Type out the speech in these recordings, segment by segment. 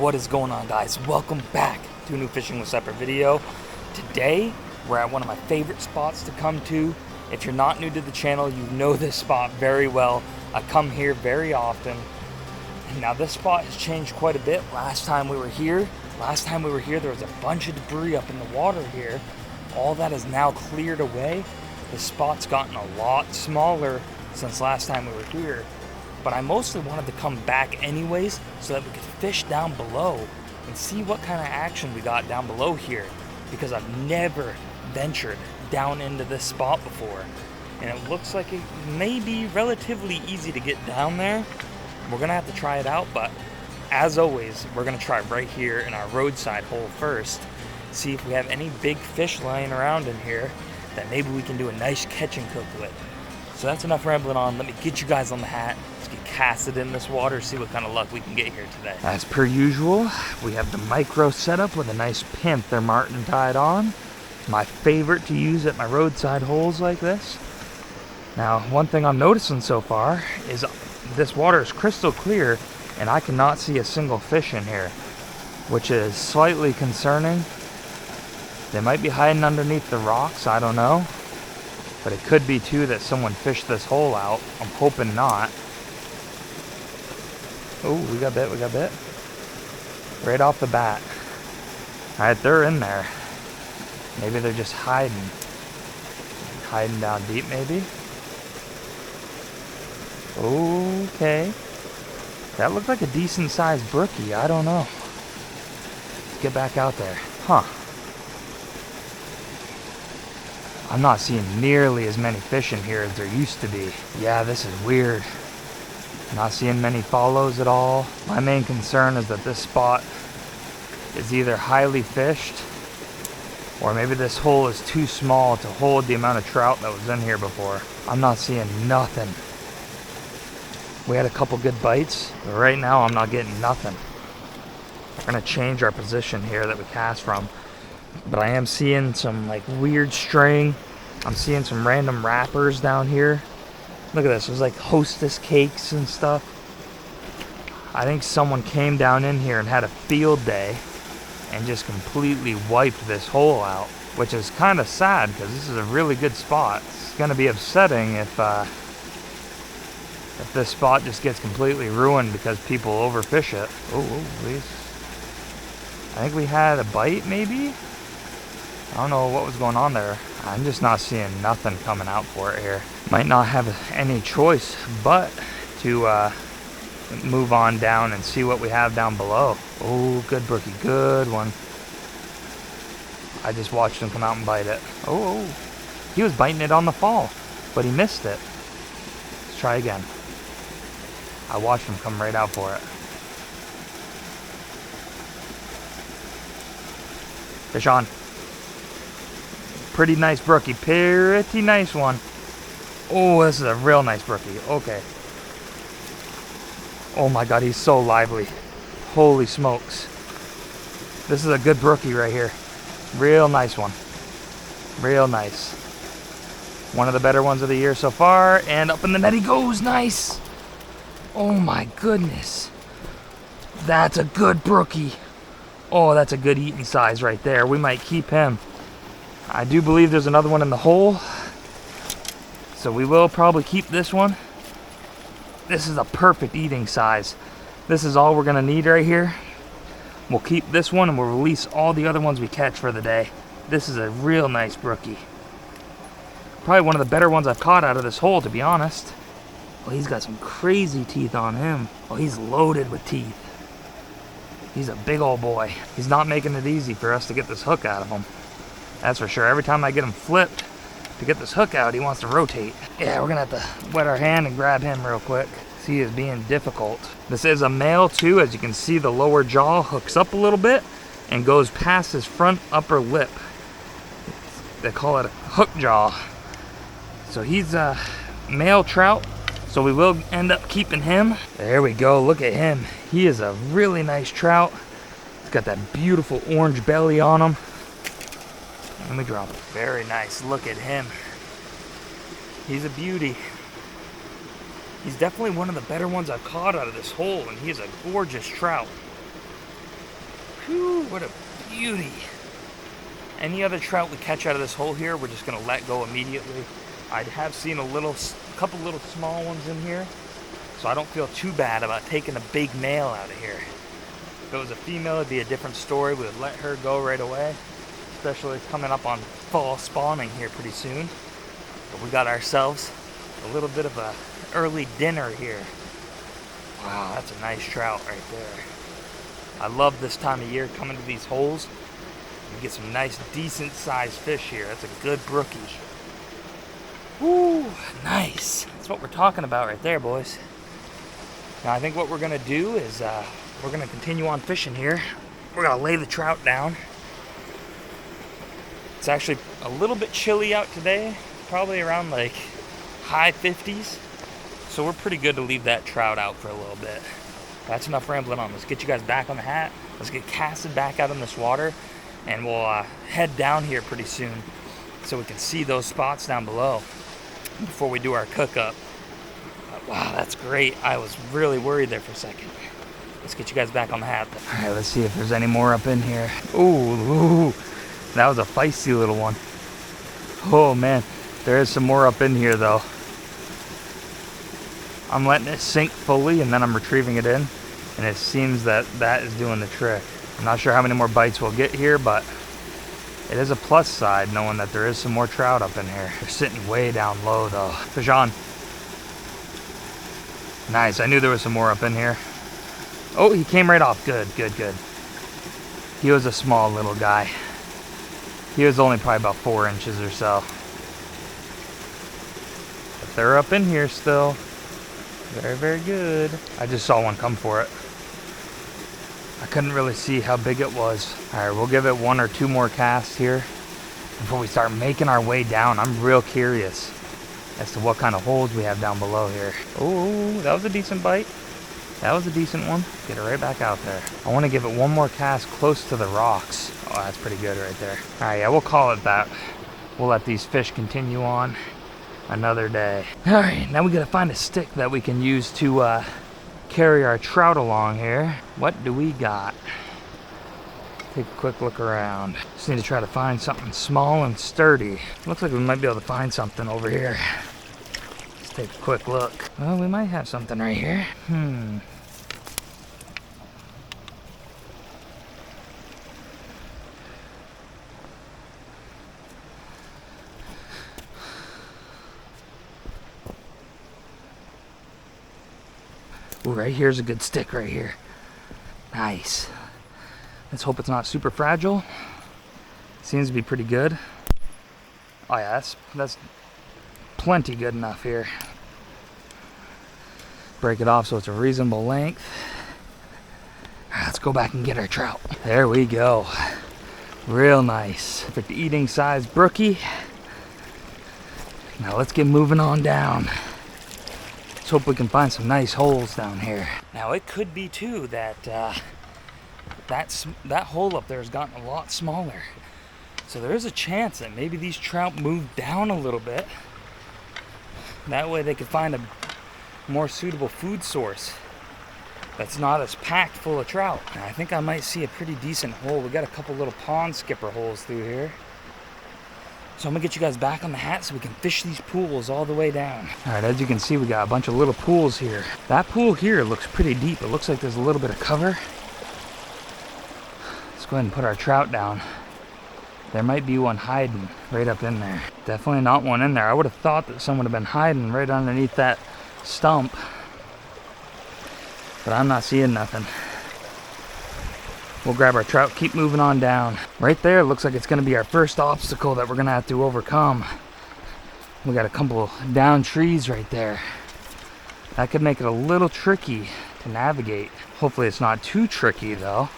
What is going on, guys? Welcome back to a new Fishing with Separate video. Today we're at one of my favorite spots to come to. If you're not new to the channel, you know this spot very well. I come here very often. Now this spot has changed quite a bit. Last time we were here there was a bunch of debris up in the water here. All that is now cleared away. The spot's gotten a lot smaller since last time we were here. But I mostly wanted to come back anyways so that we could fish down below and see what kind of action we got down below here, because I've never ventured down into this spot before. And it looks like it may be relatively easy to get down there. We're gonna have to try it out, but as always, we're gonna try right here in our roadside hole first, see if we have any big fish lying around in here that maybe we can do a nice catch and cook with. So that's enough rambling on. Let me get you guys on the hat. Let's get casted in this water, see what kind of luck we can get here today. As per usual, we have the micro setup with a nice Panther Martin tied on. My favorite to use at my roadside holes like this. Now, one thing I'm noticing so far is this water is crystal clear and I cannot see a single fish in here, which is slightly concerning. They might be hiding underneath the rocks, I don't know. But it could be too that someone fished this hole out. I'm hoping not. Oh, we got bit. Right off the bat. Alright, they're in there. Maybe they're just hiding. Hiding down deep, maybe. Okay. That looked like a decent sized brookie. I don't know. Let's get back out there. Huh. I'm not seeing nearly as many fish in here as there used to be. Yeah, this is weird. Not seeing many follows at all. My main concern is that this spot is either highly fished or maybe this hole is too small to hold the amount of trout that was in here before. I'm not seeing nothing. We had a couple good bites, but right now I'm not getting nothing. We're gonna change our position here that we cast from. But I am seeing some like weird string. I'm seeing some random wrappers down here. Look at this, there's like Hostess cakes and stuff. I think someone came down in here and had a field day and just completely wiped this hole out, which is kind of sad because this is a really good spot. It's gonna be upsetting if this spot just gets completely ruined because people overfish it. Oh, please. I think we had a bite maybe? I don't know what was going on there. I'm just not seeing nothing coming out for it here. Might not have any choice but to move on down and see what we have down below. Oh, good brookie, good one. I just watched him come out and bite it. Oh, he was biting it on the fall, but he missed it. Let's try again. I watched him come right out for it. Fish on. Pretty nice brookie, pretty nice one. Oh, this is a real nice brookie. Okay. Oh my god, he's so lively. Holy smokes. This is a good brookie right here. Real nice one. Real nice. One of the better ones of the year so far. And up in the net he goes. Nice. Oh my goodness. That's a good brookie. Oh, that's a good eating size right there. We might keep him. I do believe there's another one in the hole, so we will probably keep this one. This is a perfect eating size. This is all we're gonna need right here. We'll keep this one and we'll release all the other ones we catch for the day. This is a real nice brookie. Probably one of the better ones I've caught out of this hole, to be honest. Oh, he's got some crazy teeth on him. Oh, he's loaded with teeth. He's a big old boy. He's not making it easy for us to get this hook out of him. That's for sure. Every time I get him flipped to get this hook out, he wants to rotate. Yeah, we're gonna have to wet our hand and grab him real quick. He is being difficult. This is a male too. As you can see, the lower jaw hooks up a little bit and goes past his front upper lip. They call it a hook jaw. So he's a male trout, so we will end up keeping him. There we go, look at him. He is a really nice trout. He's got that beautiful orange belly on him. Let me drop it. Very nice. Look at him. He's a beauty. He's definitely one of the better ones I've caught out of this hole, and he is a gorgeous trout. Whew, what a beauty. Any other trout we catch out of this hole here, we're just gonna let go immediately. I have seen a couple little small ones in here, so I don't feel too bad about taking a big male out of here. If it was a female, it'd be a different story. We would let her go right away, especially coming up on fall spawning here pretty soon. But we got ourselves a little bit of a early dinner here. Wow, that's a nice trout right there. I love this time of year coming to these holes. You get some nice, decent sized fish here. That's a good brookie. Woo, nice. That's what we're talking about right there, boys. Now I think what we're gonna do is we're gonna continue on fishing here. We're gonna lay the trout down. It's actually a little bit chilly out today, probably around like high 50s. So we're pretty good to leave that trout out for a little bit. That's enough rambling on. Let's get you guys back on the hat. Let's get casted back out in this water, and we'll head down here pretty soon so we can see those spots down below before we do our cook up. Wow, that's great. I was really worried there for a second. Let's get you guys back on the hat. All right, let's see if there's any more up in here. Ooh, that was a feisty little one. Oh man, there is some more up in here though. I'm letting it sink fully and then I'm retrieving it in, and it seems that that is doing the trick. I'm not sure how many more bites we'll get here, but it is a plus side knowing that there is some more trout up in here. They're sitting way down low though. Fish on. Nice, I knew there was some more up in here. Oh, he came right off. Good, good, good. He was a small little guy. He was only probably about 4 inches or so. But they're up in here still. Very, very good. I just saw one come for it. I couldn't really see how big it was. All right, we'll give it 1 or 2 more casts here before we start making our way down. I'm real curious as to what kind of holes we have down below here. Oh, that was a decent bite. That was a decent one. Get it right back out there. I want to give it 1 more cast close to the rocks. Oh, that's pretty good right there. All right, yeah, we'll call it that. We'll let these fish continue on another day. All right, now we gotta find a stick that we can use to carry our trout along here. What do we got? Take a quick look around. Just need to try to find something small and sturdy. Looks like we might be able to find something over here. Let's take a quick look. Well, we might have something right here. Ooh, right here's a good stick right here. Nice. Let's hope it's not super fragile. Seems to be pretty good. Oh yeah, that's plenty good enough here. Break it off so it's a reasonable length. Let's go back and get our trout. There we go. Real nice. Perfect eating size brookie. Now let's get moving on down. Let's hope we can find some nice holes down here. Now it could be too that that hole up there has gotten a lot smaller. So there is a chance that maybe these trout move down a little bit. That way they could find a more suitable food source that's not as packed full of trout. Now, I think I might see a pretty decent hole. We got a couple little pond skipper holes through here. So I'm gonna get you guys back on the hat so we can fish these pools all the way down. All right, as you can see, we got a bunch of little pools here. That pool here looks pretty deep. It looks like there's a little bit of cover. Let's go ahead and put our trout down. There might be one hiding right up in there. Definitely not one in there. I would have thought that someone would have been hiding right underneath that stump, but I'm not seeing nothing. We'll grab our trout, keep moving on down. Right there, looks like it's gonna be our first obstacle that we're gonna have to overcome. We got a couple down trees right there. That could make it a little tricky to navigate. Hopefully it's not too tricky though.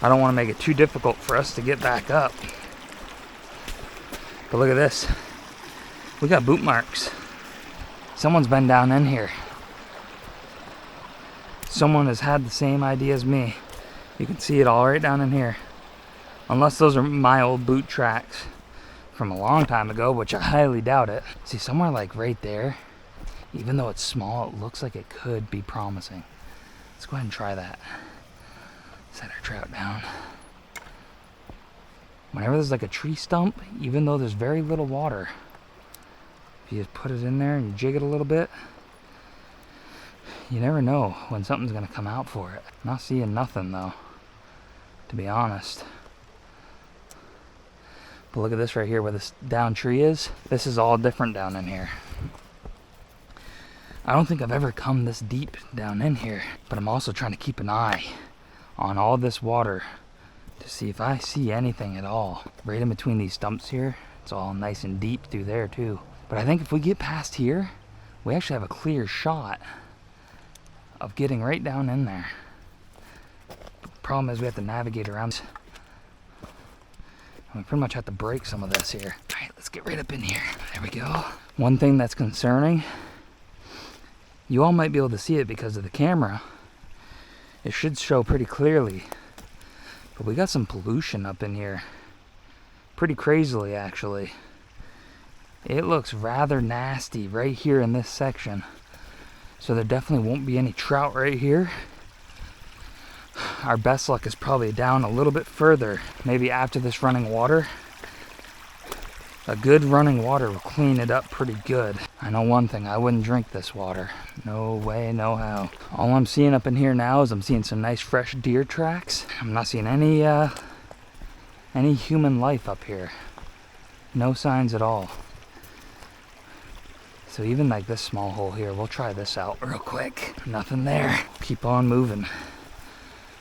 I don't wanna make it too difficult for us to get back up. But look at this. We got boot marks. Someone's been down in here. Someone has had the same idea as me. You can see it all right down in here. Unless those are my old boot tracks from a long time ago, which I highly doubt it. See, somewhere like right there, even though it's small, it looks like it could be promising. Let's go ahead and try that. Set our trout down. Whenever there's like a tree stump, even though there's very little water, if you just put it in there and you jig it a little bit, you never know when something's gonna come out for it. Not seeing nothing though, to be honest. But look at this right here where this down tree is. This is all different down in here. I don't think I've ever come this deep down in here, but I'm also trying to keep an eye on all this water to see if I see anything at all. Right in between these stumps here, it's all nice and deep through there too. But I think if we get past here, we actually have a clear shot of getting right down in there. The problem is we have to navigate around. We pretty much have to break some of this here. All right, let's get right up in here. There we go. One thing that's concerning, you all might be able to see it because of the camera. It should show pretty clearly, but we got some pollution up in here. Pretty crazily, actually. It looks rather nasty right here in this section. So there definitely won't be any trout right here. Our best luck is probably down a little bit further, maybe after this running water. A good running water will clean it up pretty good. I know one thing, I wouldn't drink this water. No way, no how. All I'm seeing up in here now is I'm seeing some nice fresh deer tracks. I'm not seeing any human life up here. No signs at all. So even like this small hole here, we'll try this out real quick. Nothing there. Keep on moving.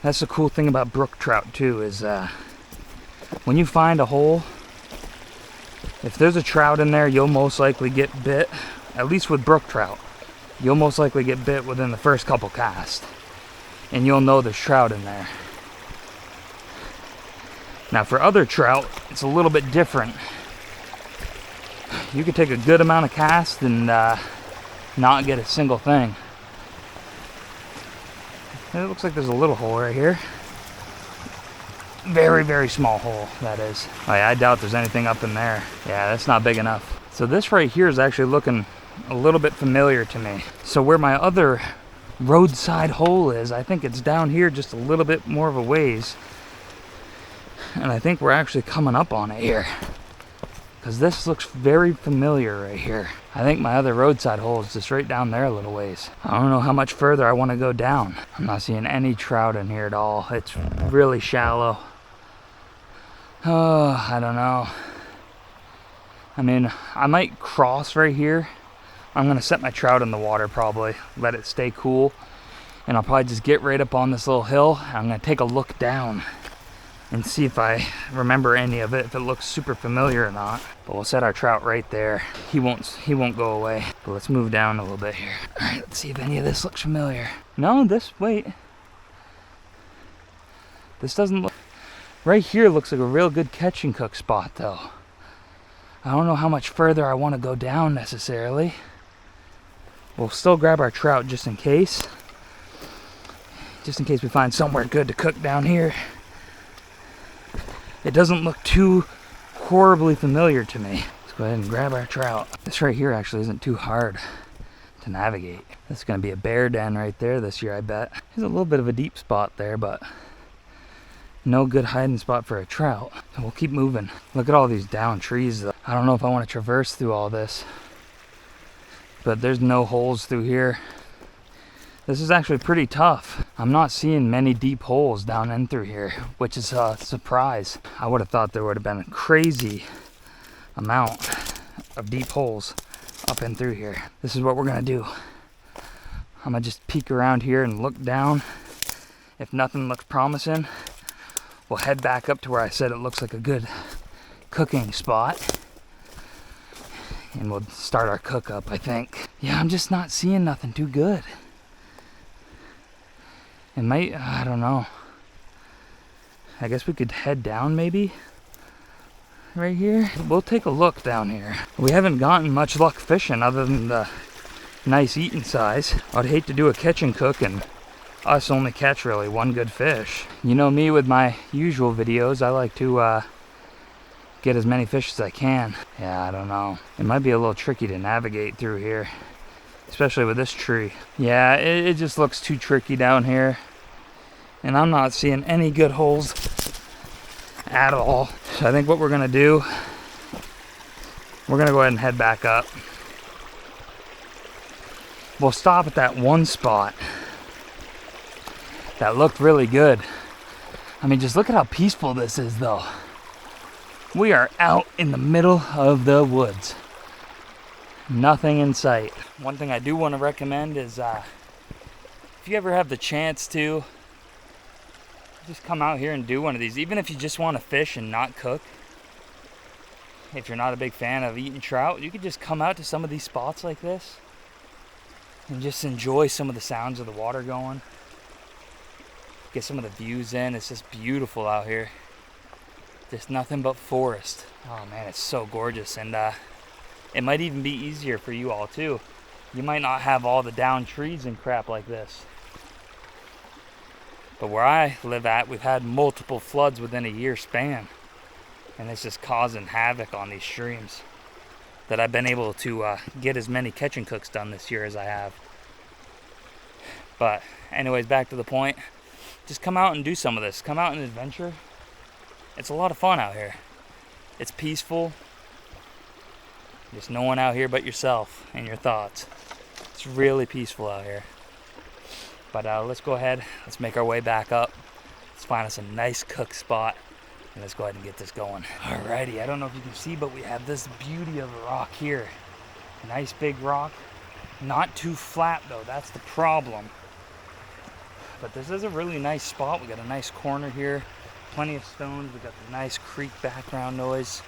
That's the cool thing about brook trout too, is when you find a hole, if there's a trout in there, you'll most likely get bit. At least with brook trout, you'll most likely get bit within the first couple casts. And you'll know there's trout in there. Now for other trout, it's a little bit different. You could take a good amount of casts and not get a single thing. It looks like there's a little hole right here. Very, very small hole, that is. Oh yeah, I doubt there's anything up in there. Yeah, that's not big enough. So this right here is actually looking a little bit familiar to me. So where my other roadside hole is, I think it's down here just a little bit more of a ways. And I think we're actually coming up on it here, because this looks very familiar right here. I think my other roadside hole is just right down there a little ways. I don't know how much further I want to go down. I'm not seeing any trout in here at all. It's really shallow. Oh, I don't know. I mean, I might cross right here. I'm gonna set my trout in the water probably, let it stay cool. And I'll probably just get right up on this little hill. I'm gonna take a look down and see if I remember any of it, if it looks super familiar or not. But we'll set our trout right there. He won't go away. But let's move down a little bit here. All right, let's see if any of this looks familiar. No, wait. This doesn't look, right here looks like a real good catch and cook spot though. I don't know how much further I want to go down necessarily. We'll still grab our trout just in case. Just in case we find somewhere good to cook down here. It doesn't look too horribly familiar to me. Let's go ahead and grab our trout. This right here actually isn't too hard to navigate. This is gonna be a bear den right there this year, I bet. There's a little bit of a deep spot there, but no good hiding spot for a trout. So we'll keep moving. Look at all these down trees though. I don't know if I want to traverse through all this, but there's no holes through here. This is actually pretty tough. I'm not seeing many deep holes down in through here, which is a surprise. I would have thought there would have been a crazy amount of deep holes up and through here. This is what we're gonna do. I'm gonna just peek around here and look down. If nothing looks promising, we'll head back up to where I said it looks like a good cooking spot. And we'll start our cook up, I think. Yeah, I'm just not seeing nothing too good. It might, I don't know. I guess we could head down maybe. Right here. We'll take a look down here. We haven't gotten much luck fishing other than the nice eating size. I'd hate to do a catch and cook and us only catch really one good fish. You know me with my usual videos, I like to get as many fish as I can. Yeah, I don't know. It might be a little tricky to navigate through here, especially with this tree. Yeah, it just looks too tricky down here. and I'm not seeing any good holes at all. So I think what we're gonna do, we're gonna go ahead and head back up. We'll stop at that one spot that looked really good. I mean, just look at how peaceful this is though. We are out in the middle of the woods. Nothing in sight. One thing I do want to recommend is if you ever have the chance to, just come out here and do one of these. Even if you just want to fish and not cook. If you're not a big fan of eating trout, you could just come out to some of these spots like this and just enjoy some of the sounds of the water going. Get some of the views in. It's just beautiful out here. There's nothing but forest. Oh man, it's so gorgeous. And it might even be easier for you all too. You might not have all the down trees and crap like this. But where I live at, we've had multiple floods within a year span. And it's just causing havoc on these streams. That I've been able to get as many catch and cooks done this year as I have. But anyways, back to the point. Just come out and do some of this. Come out and adventure. It's a lot of fun out here. It's peaceful. There's no one out here but yourself and your thoughts. It's really peaceful out here. But let's go ahead. Let's make our way back up. Let's find us a nice cook spot. And let's go ahead and get this going. Alrighty, I don't know if you can see, but we have this beauty of a rock here. Nice big rock. Not too flat though, that's the problem. But this is a really nice spot. We got a nice corner here. Plenty of stones. We got the nice creek background noise.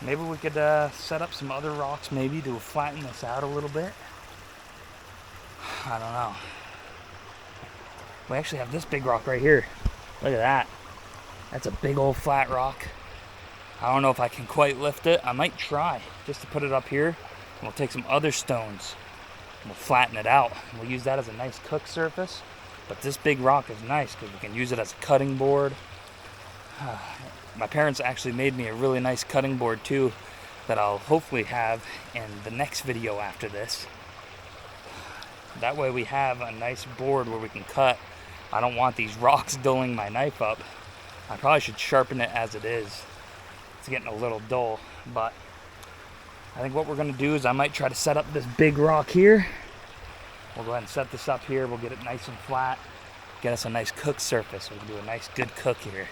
Maybe we could set up some other rocks maybe to flatten this out a little bit. I don't know. We actually have this big rock right here. Look at that. That's a big old flat rock. I don't know if I can quite lift it. I might try just to put it up here. And we'll take some other stones. We'll flatten it out. We'll use that as a nice cook surface. But this big rock is nice because we can use it as a cutting board. My parents actually made me a really nice cutting board too that I'll hopefully have in the next video after this. That way we have a nice board where we can cut. I don't want these rocks dulling my knife up. I probably should sharpen it as it is. It's getting a little dull, but I think what we're gonna do is I might try to set up this big rock here. We'll go ahead and set this up here. We'll get it nice and flat. Get us a nice cook surface. We can do a nice good cook here.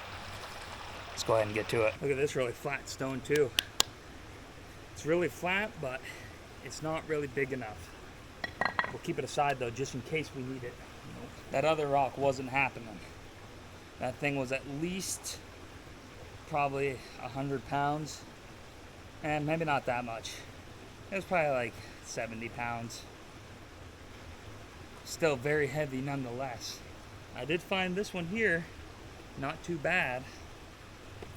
Let's go ahead and get to it. Look at this really flat stone too. It's really flat, but it's not really big enough. We'll keep it aside though, just in case we need it. That other rock wasn't happening. That thing was at least probably 100 pounds. And maybe not that much. It was probably like 70 pounds. Still very heavy nonetheless. I did find this one here, not too bad.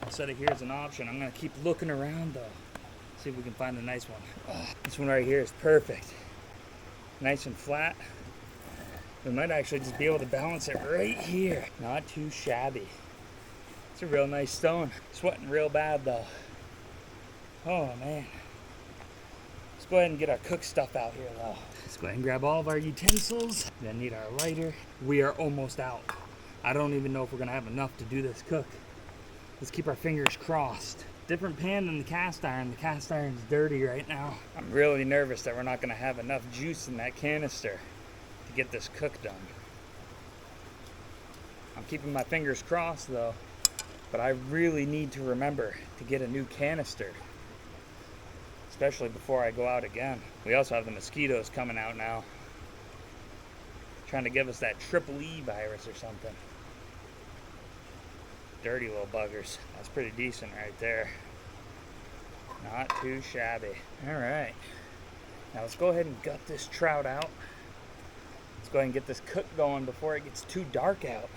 I'll set it here as an option. I'm gonna keep looking around though. See if we can find a nice one. This one right here is perfect. Nice and flat. We might actually just be able to balance it right here. Not too shabby. It's a real nice stone. Sweating real bad though. Oh man. Let's go ahead and get our cook stuff out here though. Let's go ahead and grab all of our utensils. Then need our lighter. We are almost out. I don't even know if we're gonna have enough to do this cook. Let's keep our fingers crossed. Different pan than the cast iron. The cast iron's dirty right now. I'm really nervous that we're not gonna have enough juice in that canister to get this cook done. I'm keeping my fingers crossed though, but I really need to remember to get a new canister, especially before I go out again. We also have the mosquitoes coming out now, trying to give us that triple E virus or something. Dirty little buggers. That's pretty decent right there. Not too shabby. All right. Now let's go ahead and gut this trout out. Let's go ahead and get this cook going before it gets too dark out.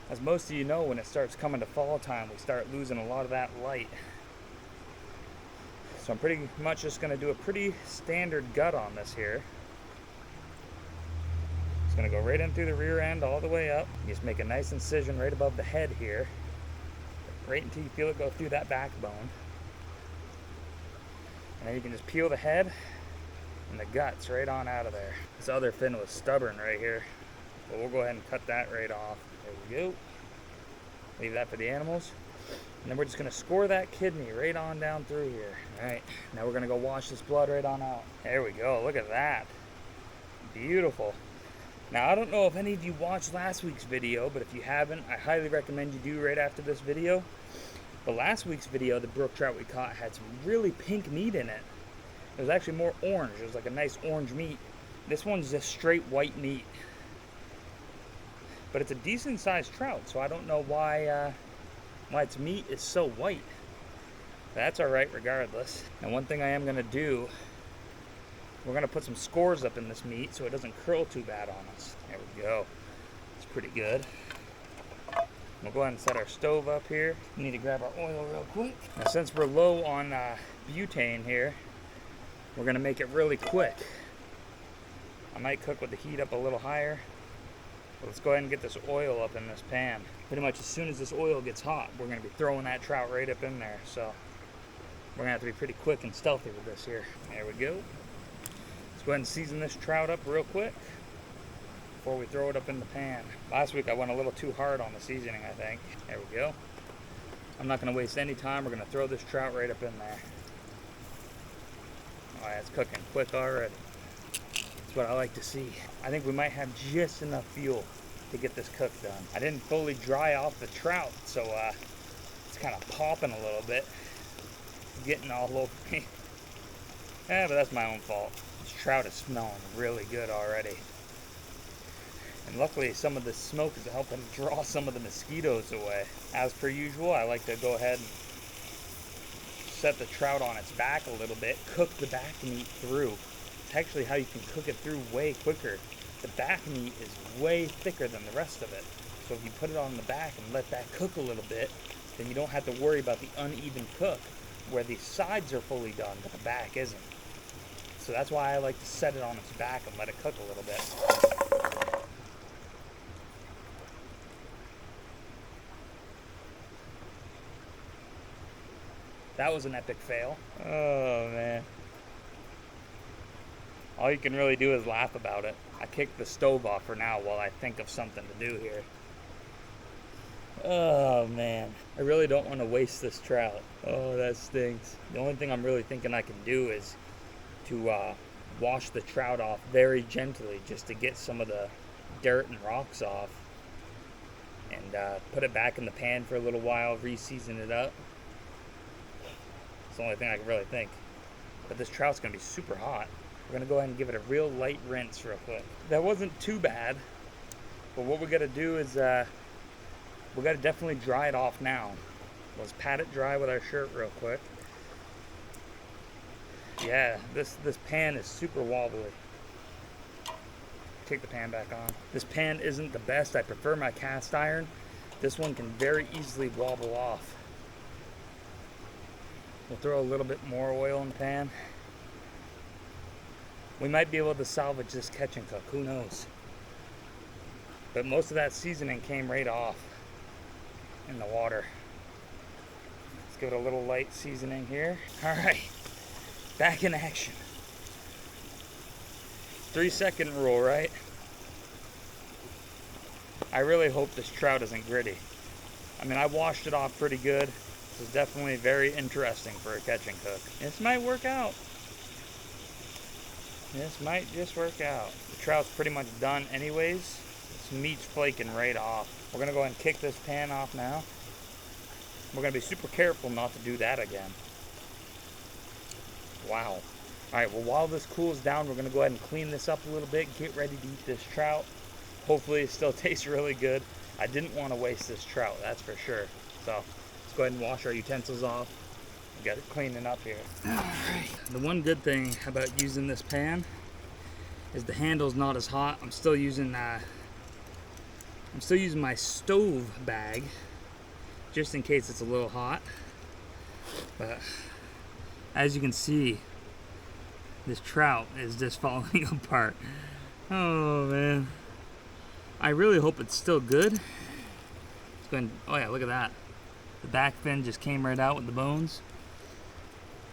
As most of you know, when it starts coming to fall time, we start losing a lot of that light. So I'm pretty much just going to do a pretty standard gut on this here. It's going to go right in through the rear end all the way up. You just make a nice incision right above the head here, right until you feel it go through that backbone. And then you can just peel the head and the guts right on out of there. This other fin was stubborn right here. But we'll go ahead and cut that right off. There we go. Leave that for the animals. And then we're just gonna score that kidney right on down through here. All right, now we're gonna go wash this blood right on out. There we go, look at that. Beautiful. Now, I don't know if any of you watched last week's video, but if you haven't, I highly recommend you do right after this video. But last week's video, the brook trout we caught had some really pink meat in it. It was actually more orange. It was like a nice orange meat. This one's just straight white meat. But it's a decent sized trout, so I don't know why its meat is so white. That's all right regardless. And one thing I am gonna do, we're gonna put some scores up in this meat so it doesn't curl too bad on us. There we go. It's pretty good. We'll go ahead and set our stove up here. We need to grab our oil real quick. Now, since we're low on butane here, we're gonna make it really quick. I might cook with the heat up a little higher. But let's go ahead and get this oil up in this pan. Pretty much as soon as this oil gets hot, we're gonna be throwing that trout right up in there. So we're gonna have to be pretty quick and stealthy with this here. There we go. Let's go ahead and season this trout up real quick before we throw it up in the pan. Last week I went a little too hard on the seasoning, I think. There we go. I'm not gonna waste any time. We're gonna throw this trout right up in there. All right, it's cooking quick already. That's what I like to see. I think we might have just enough fuel to get this cooked done. I didn't fully dry off the trout, so it's kind of popping a little bit. Getting all over me. Yeah, but that's my own fault. This trout is smelling really good already. And luckily some of the smoke is helping draw some of the mosquitoes away. As per usual, I like to go ahead and set the trout on its back a little bit, cook the back meat through. It's actually how you can cook it through way quicker. The back meat is way thicker than the rest of it. So if you put it on the back and let that cook a little bit, then you don't have to worry about the uneven cook, where the sides are fully done, but the back isn't. So that's why I like to set it on its back and let it cook a little bit. That was an epic fail. Oh, man. All you can really do is laugh about it. I kicked the stove off for now while I think of something to do here. Oh, man. I really don't want to waste this trout. Oh, that stinks. The only thing I'm really thinking I can do is to wash the trout off very gently just to get some of the dirt and rocks off. And put it back in the pan for a little while, re-season it up. It's the only thing I can really think. But this trout's going to be super hot. We're going to go ahead and give it a real light rinse real quick. That wasn't too bad. But what we got to do is we got to definitely dry it off now. Let's pat it dry with our shirt real quick. Yeah, this pan is super wobbly. Take the pan back on. This pan isn't the best. I prefer my cast iron. This one can very easily wobble off. We'll throw a little bit more oil in the pan. We might be able to salvage this catch and cook, who knows? But most of that seasoning came right off in the water. Let's give it a little light seasoning here. All right, back in action. 3-second rule, right? I really hope this trout isn't gritty. I mean, I washed it off pretty good. This is definitely very interesting for a catch and cook. This might work out. This might just work out. The trout's pretty much done anyways. This meat's flaking right off. We're gonna go ahead and kick this pan off now. We're gonna be super careful not to do that again. Wow. All right, well, while this cools down, we're gonna go ahead and clean this up a little bit, get ready to eat this trout. Hopefully it still tastes really good. I didn't want to waste this trout, that's for sure. So let's go ahead and wash our utensils off. We got it cleaning up here. All right. The one good thing about using this pan is the handle's not as hot. I'm still using my stove bag just in case it's a little hot. But as you can see, this trout is just falling apart. Oh man. I really hope it's still good. It's going, oh yeah, look at that. The back fin just came right out with the bones.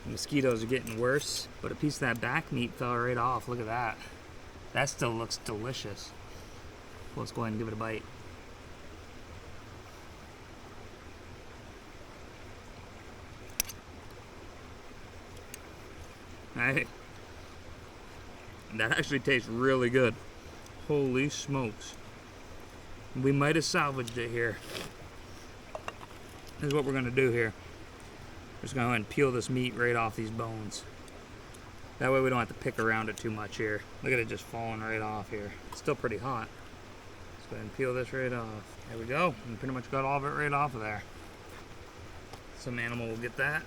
The mosquitoes are getting worse, but a piece of that back meat fell right off. Look at that. That still looks delicious. Let's go ahead and give it a bite. Hey, that actually tastes really good. Holy smokes. We might have salvaged it here. This is what we're gonna do here. We're just gonna go ahead and peel this meat right off these bones. That way we don't have to pick around it too much here. Look at it just falling right off here. It's still pretty hot. Let's go ahead and peel this right off. There we go. We pretty much got all of it right off of there. Some animal will get that.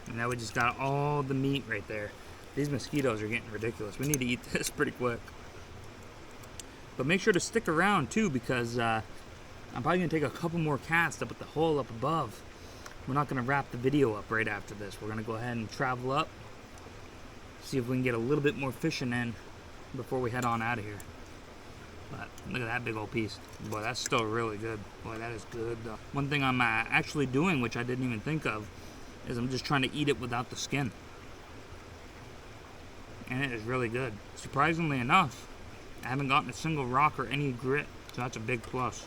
And now we just got all the meat right there. These mosquitoes are getting ridiculous. We need to eat this pretty quick. But make sure to stick around too, because I'm probably gonna take a couple more casts up at the hole up above. We're not gonna wrap the video up right after this. We're gonna go ahead and travel up, see if we can get a little bit more fishing in before we head on out of here. But look at that big old piece. Boy, that's still really good. Boy, that is good. One thing I'm actually doing, which I didn't even think of, is I'm just trying to eat it without the skin. And it is really good. Surprisingly enough, I haven't gotten a single rock or any grit, so that's a big plus.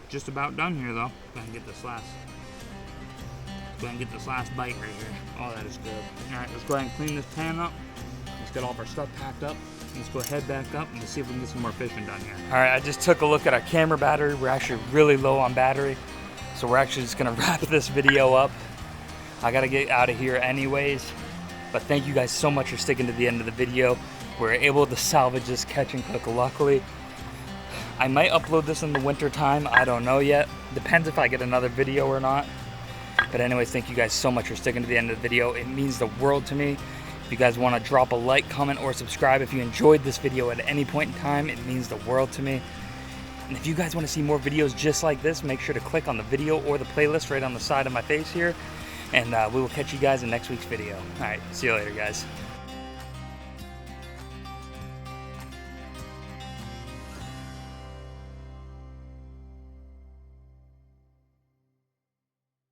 Just about done here though. Go ahead and get this last. Go ahead and get this last bite right here. Oh, that is good. Alright, let's go ahead and clean this pan up. Let's get all of our stuff packed up. Let's go head back up and see if we can get some more fishing done here. Alright, I just took a look at our camera battery. We're actually really low on battery. So we're actually just gonna wrap this video up. I gotta get out of here anyways. But thank you guys so much for sticking to the end of the video. We're able to salvage this catch and cook, luckily. I might upload this in the winter time. I don't know yet. Depends if I get another video or not. But anyways, thank you guys so much for sticking to the end of the video. It means the world to me. If you guys want to drop a like, comment, or subscribe if you enjoyed this video at any point in time, it means the world to me. And if you guys want to see more videos just like this, make sure to click on the video or the playlist right on the side of my face here. And we will catch you guys in next week's video. All right, see you later, guys.